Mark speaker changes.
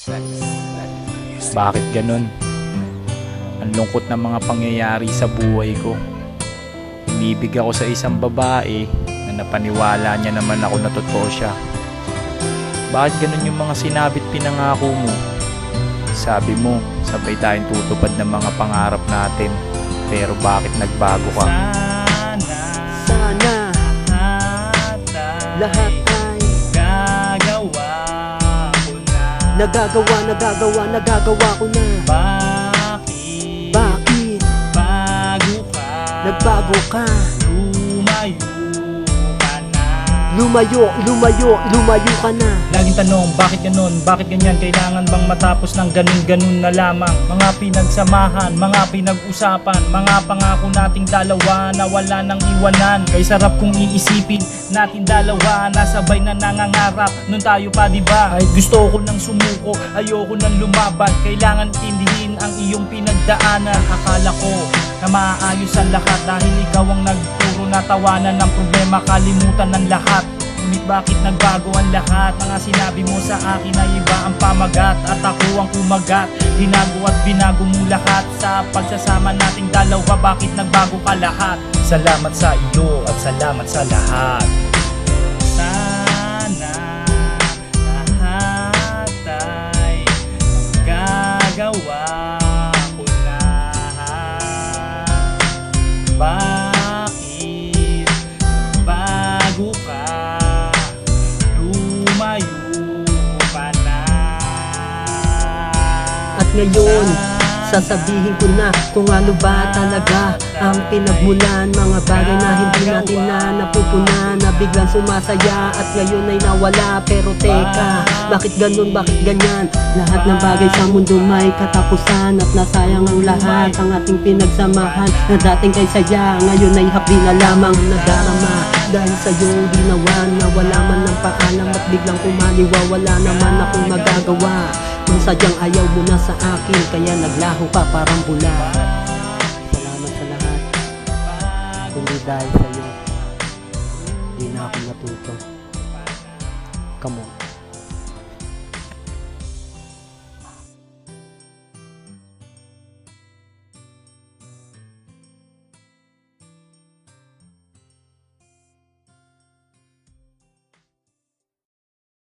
Speaker 1: Bakit ganun? Ang lungkot ng mga pangyayari sa buhay ko. Inibig ako sa isang babae na napaniwala niya naman ako na totoo siya. Bakit ganun yung mga sinabi't pinangako mo? Sabi mo, sabay tayong tutupad ng mga pangarap natin. Pero bakit nagbago ka?
Speaker 2: Sana lahat ay nagagawa ko na. Bakit nagbago ka? Lumayo ka na.
Speaker 3: Laging tanong, bakit ganun? Bakit ganyan? Kailangan bang matapos ng ganun-ganun na lamang? Mga pinagsamahan, mga pinag-usapan, mga pangako nating dalawa na wala nang iwanan. Kay sarap kong iisipin natin dalawa, nasabay na nangangarap nun tayo pa, diba? Ay gusto ko nang sumuko, ayoko nang lumaban. Kailangan tindihin ang iyong pinagdaanan. Akala ko na maayos ang lahat dahil ikaw ang nagturo na tawanan ng problema, kalimutan ng lahat. Ngunit bakit nagbago ang lahat? Mga sinabi mo sa akin na iba ang pamagat at ako ang kumagat. Binago at binago mo lahat sa pagsasama nating dalawa. Bakit nagbago ka lahat? Salamat sa iyo at salamat sa lahat. Sana lahat ay magagawa ko na. Bakit bago ka?
Speaker 2: At ngayon, sasabihin ko na kung ano ba talaga ang pinagmulan. Mga bagay na hindi natin na napupunan, na biglang sumasaya at ngayon ay nawala. Pero teka, bakit ganun, bakit ganyan? Lahat ng bagay sa mundo may katapusan at nasayang ang lahat. Ang ating pinagsamahan na dating kay saya, ngayon ay hapdi na lamang nadarama. Dahil sa iyong ginawa na wala man ng paalam at biglang kumaliwa, wala naman akong magagawa. Kung sadyang ayaw mo na sa akin, kaya naglaho ka parang bula. Salamat sa lahat. Kundi dahil sa iyo, di na ako natuto. Come on.